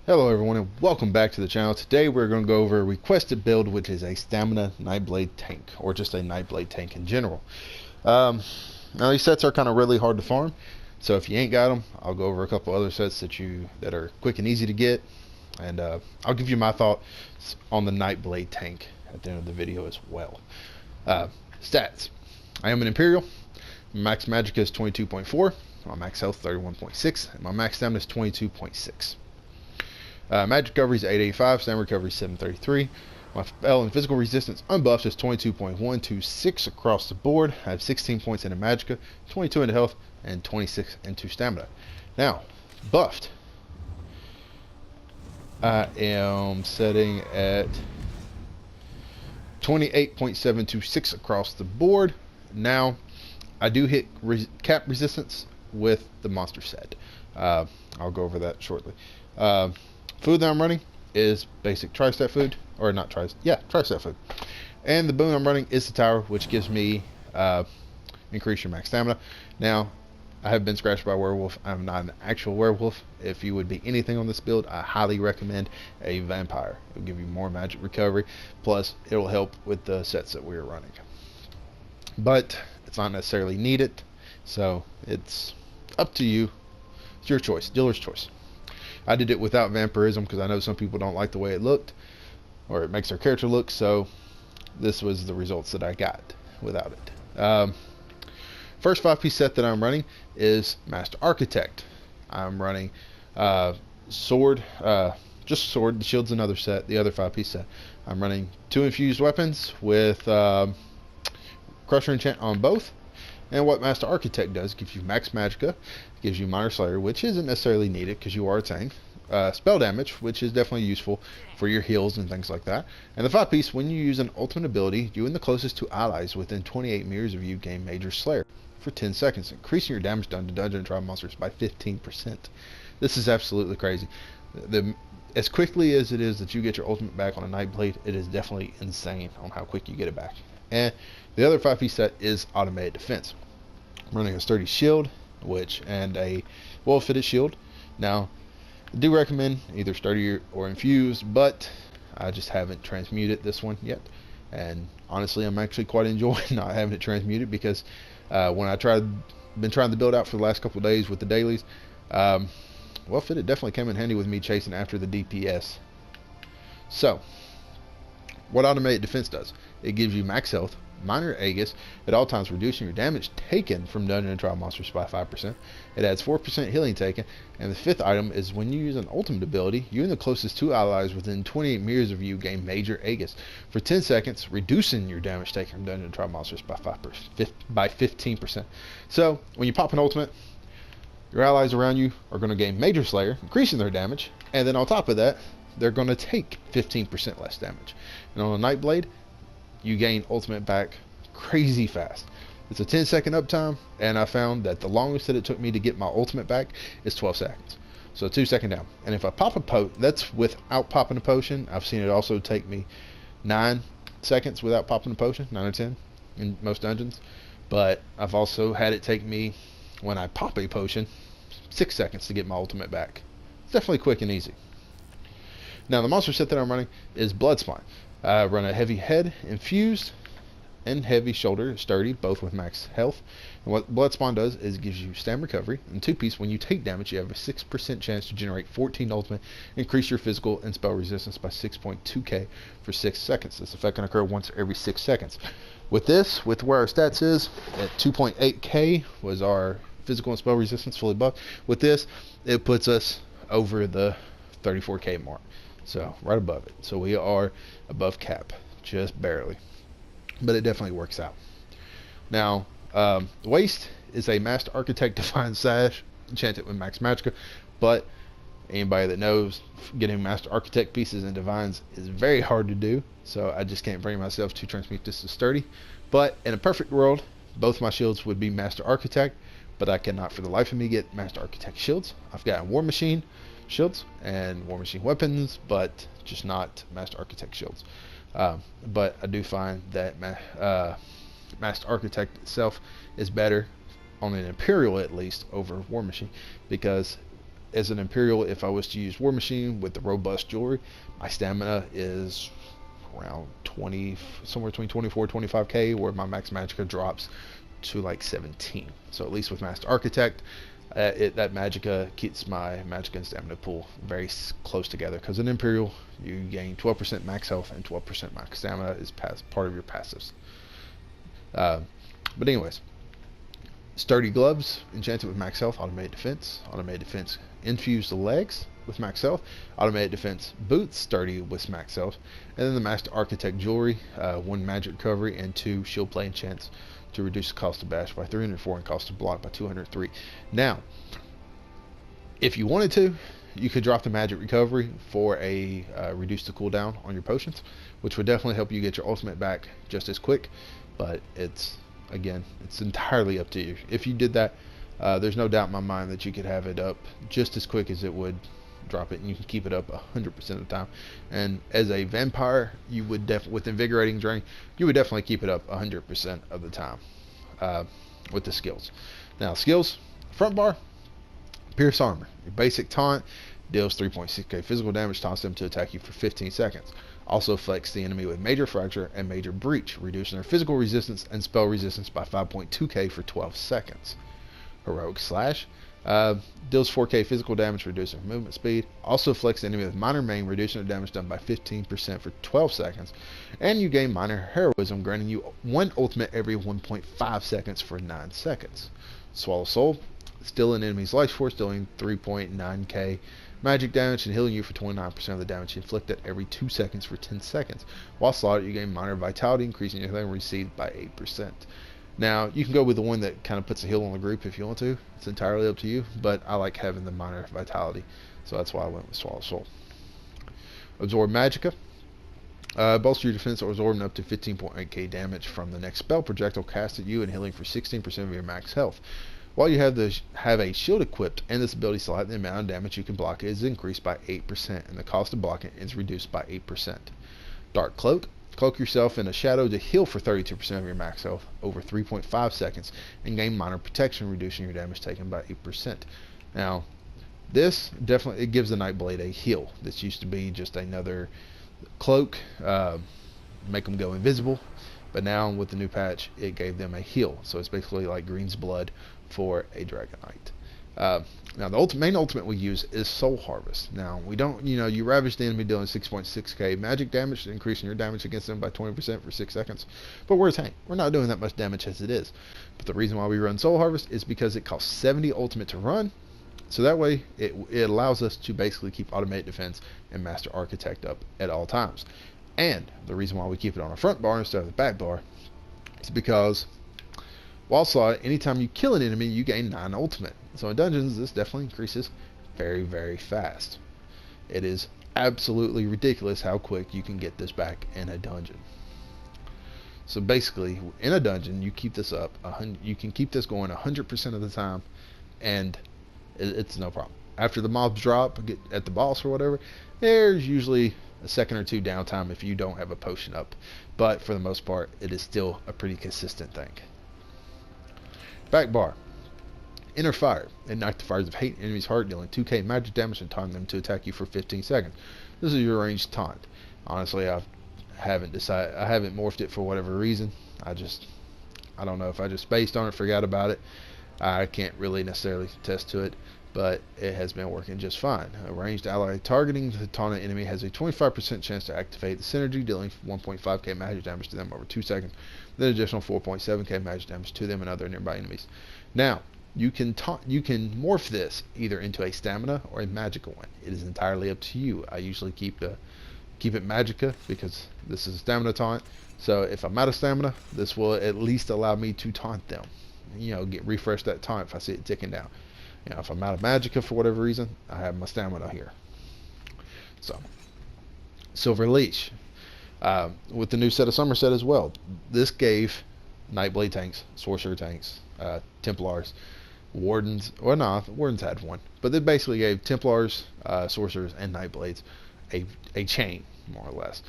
Hello everyone and welcome back to the channel. Today we're going to go over a requested build, which is a stamina Nightblade Tank, or just a Nightblade Tank in general. Now these sets are kind of really hard to farm, so if you ain't got them, I'll go over a couple other sets that are quick and easy to get, and I'll give you my thoughts on the Nightblade Tank at the end of the video as well. Stats. I am an Imperial. Max Magic is 22.4, my max health 31.6, and my max stamina is 22.6. Magic recovery is 885, stamina recovery is 733. My spell and physical resistance unbuffed is 22.126 across the board. I have 16 points into Magicka, 22 into health, and 26 into stamina. Now, buffed. I am setting at 28.726 across the board. Now, I do hit cap resistance with the monster set. I'll go over that shortly. Food that I'm running is basic tri-stat food, or not tri-stat food. And the boon I'm running is the tower, which gives me increase your max stamina. Now, I have been scratched by a werewolf. I'm not an actual werewolf. If you would be anything on this build, I highly recommend a vampire. It'll give you more magic recovery, plus it'll help with the sets that we're running. But it's not necessarily needed, so it's up to you. It's your choice, dealer's choice. I did it without vampirism because I know some people don't like the way it looked, or it makes their character look, so this was the results that I got without it. First 5-piece set that I'm running is Master Architect. I'm running sword, just sword. The shield's another set, the other 5-piece set. I'm running 2 infused weapons with Crusher enchant on both. And what Master Architect does, gives you max Magicka, gives you Minor Slayer, which isn't necessarily needed because you are a tank. Spell damage, which is definitely useful for your heals and things like that. And the 5-piece, when you use an ultimate ability, you and the closest 2 allies within 28 meters of you gain Major Slayer for 10 seconds, increasing your damage done to dungeon and trial monsters by 15%. This is absolutely crazy. As quickly as it is that you get your ultimate back on a Nightblade, it is definitely insane on how quick you get it back. And the other 5-piece set is Automated Defense. I'm running a sturdy shield, and a well-fitted shield. Now, I do recommend either sturdy or infused, but I just haven't transmuted this one yet. And honestly, I'm actually quite enjoying not having it transmuted because when I been trying to build out for the last couple of days with the dailies, well-fitted definitely came in handy with me chasing after the DPS. So, what Automated Defense does, it gives you max health, minor Aegis at all times, reducing your damage taken from dungeon and trial monsters by 5%. It adds 4% healing taken, and the 5th item is when you use an ultimate ability, you and the closest 2 allies within 28 meters of you gain major Aegis for 10 seconds, reducing your damage taken from dungeon and trial monsters by 15%. So when you pop an ultimate, your allies around you are going to gain Major Slayer, increasing their damage, and then on top of that, they're going to take 15% less damage. And on a Nightblade, you gain ultimate back crazy fast. It's a 10-second uptime, and I found that the longest that it took me to get my ultimate back is 12 seconds. So 2 second down. And if I pop a potion, that's without popping a potion. I've seen it also take me 9 seconds without popping a potion, 9 or 10 in most dungeons. But I've also had it take me, when I pop a potion, 6 seconds to get my ultimate back. It's definitely quick and easy. Now the monster set that I'm running is Bloodspine. I run a heavy head, infused, and heavy shoulder, sturdy, both with max health. And what Bloodspine does is it gives you stamina recovery. And 2-piece, when you take damage, you have a 6% chance to generate 14 ultimate, increase your physical and spell resistance by 6.2k for 6 seconds. This effect can occur once every 6 seconds. With this, with where our stats is, at 2.8k was our physical and spell resistance fully buffed. With this, it puts us over the 34k mark. So right above it. So we are above cap, just barely, but it definitely works out. Now, waist is a Master Architect Divine Sash, enchanted with max Magicka, but anybody that knows, getting Master Architect pieces and divines is very hard to do, so I just can't bring myself to transmute this to sturdy. But in a perfect world, both my shields would be Master Architect, but I cannot for the life of me get Master Architect shields. I've got a War Machine shields and War Machine weapons, but just not Master Architect shields. But I do find that Master Architect itself is better on an Imperial, at least, over War Machine, because as an Imperial, if I was to use War Machine with the robust jewelry, my stamina is around 20, somewhere between 24 25k, where my max magicka drops to like 17. So at least with Master Architect, that magicka keeps my magicka and stamina pool very close together, because in Imperial you gain 12% max health and 12% max stamina is part of your passives. But anyways, sturdy gloves enchanted with max health, automated defense infuse the legs with max health, automated defense boots sturdy with max health, and then the Master Architect jewelry, 1 magic recovery and 2 shield play enchants to reduce the cost of bash by 304 and cost of block by 203. Now, if you wanted to, you could drop the magic recovery for a reduce the cooldown on your potions, which would definitely help you get your ultimate back just as quick. But it's entirely up to you. If you did that, there's no doubt in my mind that you could have it up just as quick as it would drop it, and you can keep it up 100% of the time. And as a vampire, you would with invigorating drain, you would definitely keep it up 100% of the time with the skills. Now, skills, front bar, pierce armor. Your basic taunt deals 3.6k physical damage, taunts them to attack you for 15 seconds. Also afflicts the enemy with major fracture and major breach, reducing their physical resistance and spell resistance by 5.2k for 12 seconds. Heroic slash deals 4k physical damage, reducing their movement speed. Also afflicts the enemy with minor maim, reducing their damage done by 15% for 12 seconds. And you gain minor heroism, granting you 1 ultimate every 1.5 seconds for 9 seconds. Swallow soul, steal an enemy's life force, dealing 3.9k magic damage and healing you for 29% of the damage inflicted every 2 seconds for 10 seconds. While slaughtered, you gain minor vitality, increasing your healing received by 8%. Now, you can go with the one that kind of puts a heal on the group if you want to. It's entirely up to you, but I like having the minor vitality, so that's why I went with Swallow Soul. Absorb Magicka. Bolster your defense, or absorbing up to 15.8k damage from the next spell projectile cast at you and healing for 16% of your max health. While you have a shield equipped and this ability slot, the amount of damage you can block is increased by 8%, and the cost of blocking is reduced by 8%. Dark Cloak. Cloak yourself in a shadow to heal for 32% of your max health over 3.5 seconds and gain minor protection, reducing your damage taken by 8%. Now, this definitely gives the Nightblade a heal. This used to be just another cloak, make them go invisible, but now with the new patch, it gave them a heal. So it's basically like Green's Blood for a Dragon Knight. Now the main ultimate we use is Soul Harvest. Now we don't, you ravage the enemy dealing 6.6k magic damage, increasing your damage against them by 20% for 6 seconds. But we're a tank. We're not doing that much damage as it is. But the reason why we run Soul Harvest is because it costs 70 ultimate to run. So that way it allows us to basically keep automated defense and Master Architect up at all times. And the reason why we keep it on a front bar instead of the back bar is because while slot, anytime you kill an enemy, you gain 9 ultimate. So in dungeons, this definitely increases very, very fast. It is absolutely ridiculous how quick you can get this back in a dungeon. So basically, in a dungeon, you keep this up. You can keep this going 100% of the time, and it's no problem. After the mobs drop at the boss or whatever, there's usually a second or two downtime if you don't have a potion up. But for the most part, it is still a pretty consistent thing. Back bar. Inner Fire. Ignite the fires of hate in enemy's heart, dealing 2k magic damage and taunting them to attack you for 15 seconds. This is your ranged taunt. Honestly, I haven't morphed it for whatever reason. I don't know if I just spaced on it, forgot about it. I can't really necessarily attest to it, but it has been working just fine. A ranged ally targeting the taunted enemy has a 25% chance to activate the synergy, dealing 1.5k magic damage to them over 2 seconds, then additional 4.7k magic damage to them and other nearby enemies. Now, you can morph this either into a stamina or a magical one. It is entirely up to you. I usually keep it magicka because this is a stamina taunt. So if I'm out of stamina, this will at least allow me to taunt them. Refresh that taunt if I see it ticking down. If I'm out of magicka for whatever reason, I have my stamina here. So, Silver Leash. With the new set of Summerset as well. This gave Nightblade tanks, Sorcerer tanks, Templars, Wardens, Wardens had one, but they basically gave Templars, Sorcerers, and Nightblades a chain, more or less.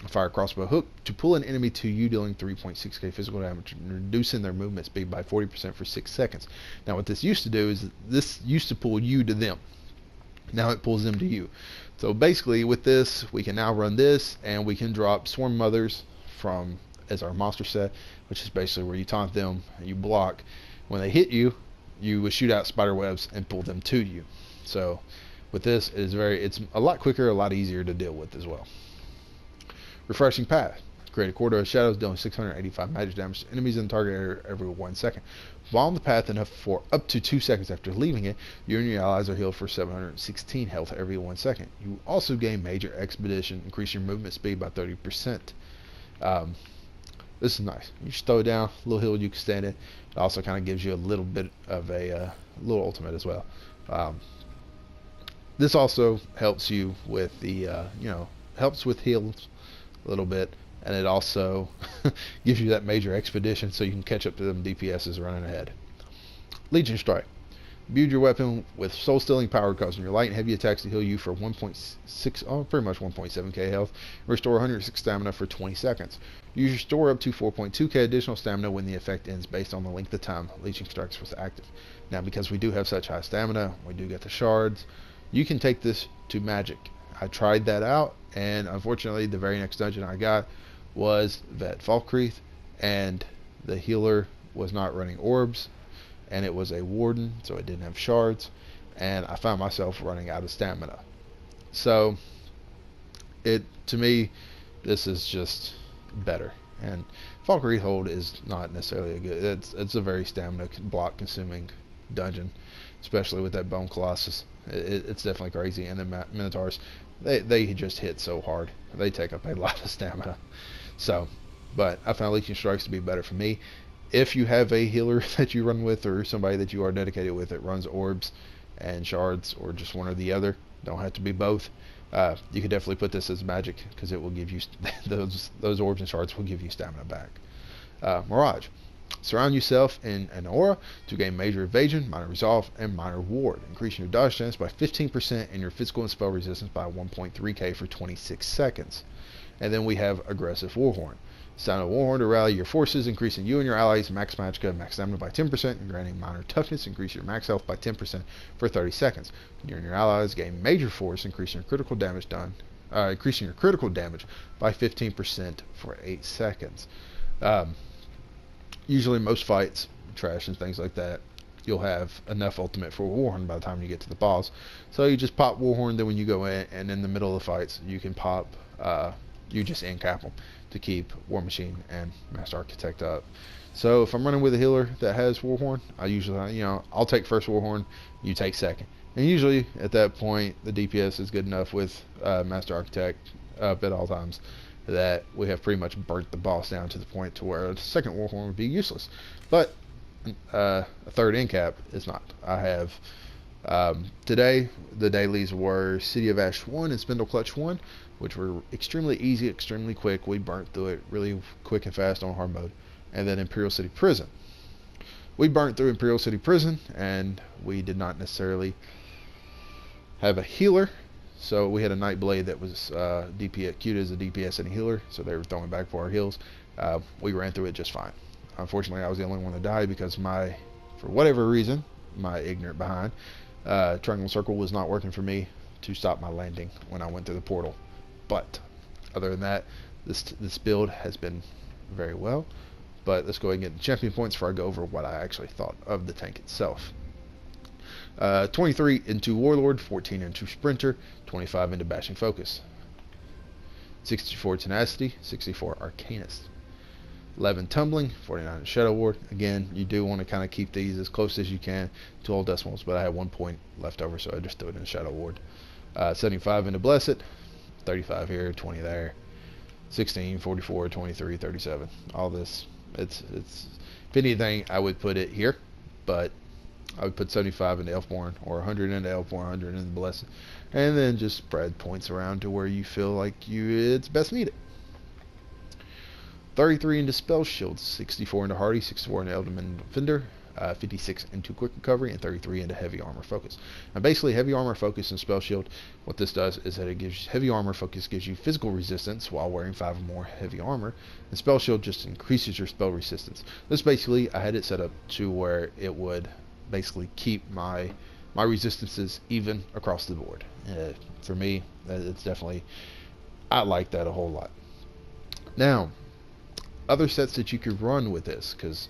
Fire crossbow hook to pull an enemy to you, dealing 3.6k physical damage and reducing their movement speed by 40% for 6 seconds. Now what this used to do is this used to pull you to them. Now it pulls them to you. So basically with this, we can now run this, and we can drop swarm mothers from as our monster set, which is basically where you taunt them and you block. When they hit you, you would shoot out spider webs and pull them to you. So with this, it's a lot quicker, a lot easier to deal with as well. Refreshing path. Create a corridor of shadows, dealing 685 magic damage to enemies in the target area every 1 second. While on the path enough for up to 2 seconds after leaving it, you and your allies are healed for 716 health every 1 second. You also gain major expedition, increase your movement speed by 30%. This is nice. You just throw it down, a little hill you can stand in. It also kind of gives you a little bit of a little ultimate as well. This also helps you with the helps with heals a little bit, and it also gives you that major expedition so you can catch up to them DPSs running ahead. Legion Strike. Build your weapon with soul stealing power, causing your light and heavy attacks to heal you for 1.6, pretty much 1.7k health. Restore 106 stamina for 20 seconds. Use your store up to 4.2k additional stamina when the effect ends, based on the length of time Legion Strikes was active. Now, because we do have such high stamina, we do get the shards, you can take this to magic. I tried that out, and unfortunately the very next dungeon I got was Vet Falkreath, and the healer was not running orbs, and it was a warden, so it didn't have shards, and I found myself running out of stamina. So to me, this is just better. And Falkreath Hold is not necessarily a good, it's a very stamina block consuming dungeon, especially with that Bone Colossus. It's definitely crazy. And the Minotaurs, they just hit so hard. They take up a lot of stamina. So, but I found Legion Strikes to be better for me. If you have a healer that you run with, or somebody that you are dedicated with that runs orbs and shards, or just one or the other, don't have to be both, you could definitely put this as magic, because it will give you those orbs and shards will give you stamina back. Mirage. Surround yourself in an aura to gain major evasion, minor resolve, and minor ward, increasing your dodge chance by 15% and your physical and spell resistance by 1.3k for 26 seconds. And then we have Aggressive Warhorn. Sound a Warhorn to rally your forces, increasing you and your allies' max magicka and max stamina by 10%, and granting minor toughness, increase your max health by 10% for 30 seconds. You and your allies gain major force, increasing your critical damage by 15% for 8 seconds. Usually most fights, trash and things like that, you'll have enough ultimate for Warhorn by the time you get to the boss. So you just pop Warhorn, then when you go in, and in the middle of the fights, you can pop, you just end cap them to keep War Machine and Master Architect up. So if I'm running with a healer that has Warhorn, I usually, I'll take first Warhorn, you take second. And usually at that point, the DPS is good enough with Master Architect up at all times that we have pretty much burnt the boss down to the point to where a second Warhorn would be useless. But a third end cap is not. I have today the dailies were City of Ash 1 and Spindle Clutch 1, which were extremely easy, extremely quick. We burnt through it really quick and fast on hard mode. And then Imperial City Prison. We burnt through Imperial City Prison, and we did not necessarily have a healer. So we had a Nightblade that was DPS, queued as a DPS and a healer, so they were throwing back for our heals. We ran through it just fine. Unfortunately, I was the only one to die because for whatever reason, my ignorant behind, Triangle Circle was not working for me to stop my landing when I went through the portal. But other than that, this build has been very well. But let's go ahead and get the champion points before I go over what I actually thought of the tank itself. 23 into Warlord, 14 into Sprinter, 25 into Bashing Focus, 64 Tenacity, 64 Arcanist, 11 Tumbling, 49 into Shadow Ward. Again, you do want to kind of keep these as close as you can to all decimals, but I had 1 point left over, so I just threw it in Shadow Ward. 75 into Blessed, 35 here, 20 there, 16, 44, 23, 37. All this, it's if anything, I would put it here, but I would put 75 into Elfborn, or 100 into Elfborn, 100 into Blessed, and then just spread points around to where you feel like it's best needed. 33 into Spell Shield, 64 into Hardy, 64 into Elderman Defender, 56 into quick recovery, and 33 into heavy armor focus. Now basically heavy armor focus and spell shield, what this does is that it gives heavy armor focus gives you physical resistance while wearing 5 or more heavy armor, and spell shield just increases your spell resistance. This basically, I had it set up to where it would basically keep my resistances even across the board. For me, it's definitely, I like that a whole lot. Now, other sets that you could run with this, because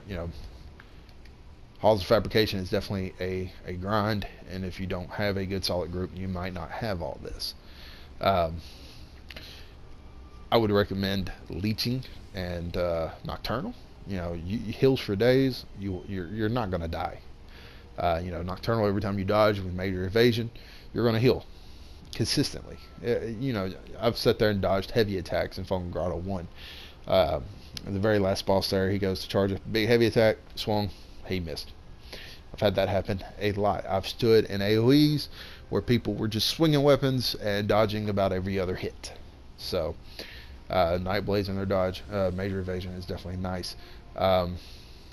you know, Halls of Fabrication is definitely a grind, and if you don't have a good solid group, you might not have all this. I would recommend Leeching and Nocturnal. You know, you heals for days. You're not gonna die. You know, Nocturnal, every time you dodge with major evasion, you're gonna heal consistently. You know, I've sat there and dodged heavy attacks in Fallen Grotto 1. The very last boss there, he goes to charge a big heavy attack, swung, he missed. I've had that happen a lot. I've stood in AoEs where people were just swinging weapons and dodging about every other hit. So, Nightblades in their dodge, major evasion is definitely nice. And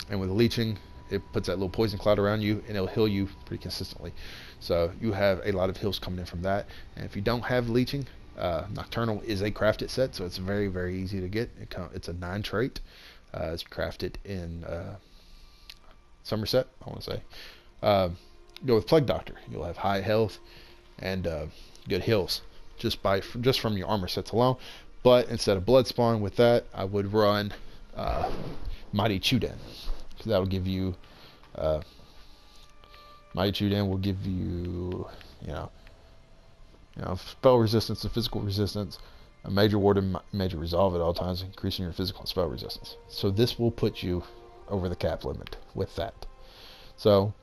with Leeching, it puts that little poison cloud around you, and it'll heal you pretty consistently. So you have a lot of heals coming in from that. And if you don't have Leeching, Nocturnal is a crafted set, so it's very, very easy to get. It's a 9 trait. It's crafted in Summerset, I want to say. Go with Plague Doctor. You'll have high health and good heals just from your armor sets alone. But instead of Blood Spawn with that, I would run Mighty Chudan. So that'll give you Mighty Chudan will give you, you know, spell resistance and physical resistance, a major ward and major resolve at all times, increasing your physical and spell resistance. So this will put you over the cap limit with that. So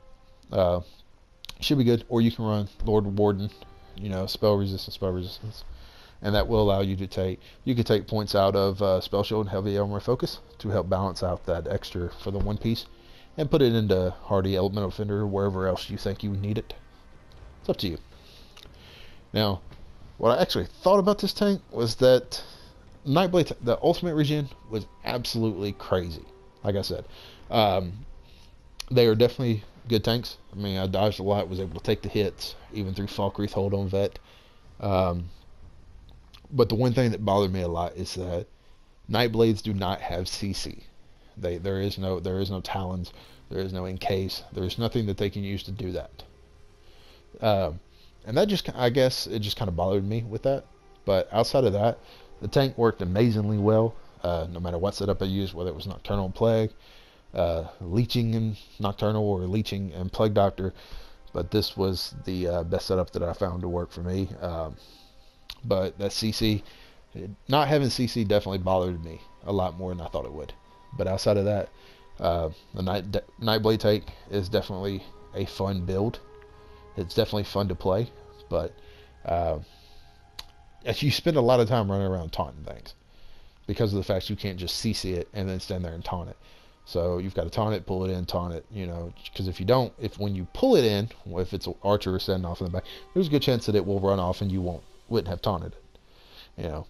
should be good. Or you can run Lord Warden, you know, spell resistance, and that will allow you to take points out of spell shield and heavy armor focus to help balance out that extra for the one piece, and put it into hardy elemental defender or wherever else you think you need it. It's up to you. Now, what I actually thought about this tank was that Nightblade, the ultimate regen, was absolutely crazy. Like I said, they are definitely good tanks. I mean, I dodged a lot, was able to take the hits, even through Falkreath Hold on Vet. But the one thing that bothered me a lot is that Nightblades do not have CC. There is no talons, there is no encase, there is nothing that they can use to do that. And that just, I guess, it just kind of bothered me with that. But outside of that, the tank worked amazingly well. No matter what setup I used, whether it was Nocturnal and Plague, Leeching and Nocturnal, or Leeching and Plague Doctor. But this was the best setup that I found to work for me. But that CC, not having CC definitely bothered me a lot more than I thought it would. But outside of that, the Nightblade Tank is definitely a fun build. It's definitely fun to play, but you spend a lot of time running around taunting things because of the fact you can't just CC it and then stand there and taunt it. So you've got to taunt it, pull it in, taunt it, you know, because if you don't, when you pull it in, if it's an archer standing off in the back, there's a good chance that it will run off and you wouldn't have taunted it, you know.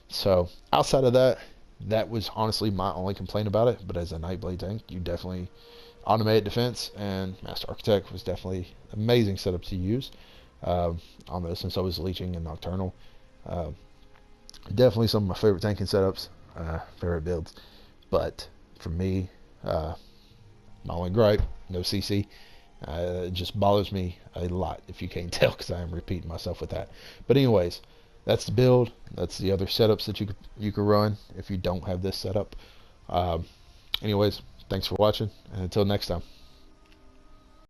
So outside of that, that was honestly my only complaint about it. But as a Nightblade tank, you definitely automated defense, and Master Architect was definitely amazing setup to use on this, and so was Leeching and Nocturnal. Definitely some of my favorite tanking setups, favorite builds. But for me, my only gripe, no CC. It just bothers me a lot, if you can't tell, because I am repeating myself with that. But anyways, that's the build. That's the other setups that you could run if you don't have this setup. Anyways, thanks for watching, and until next time.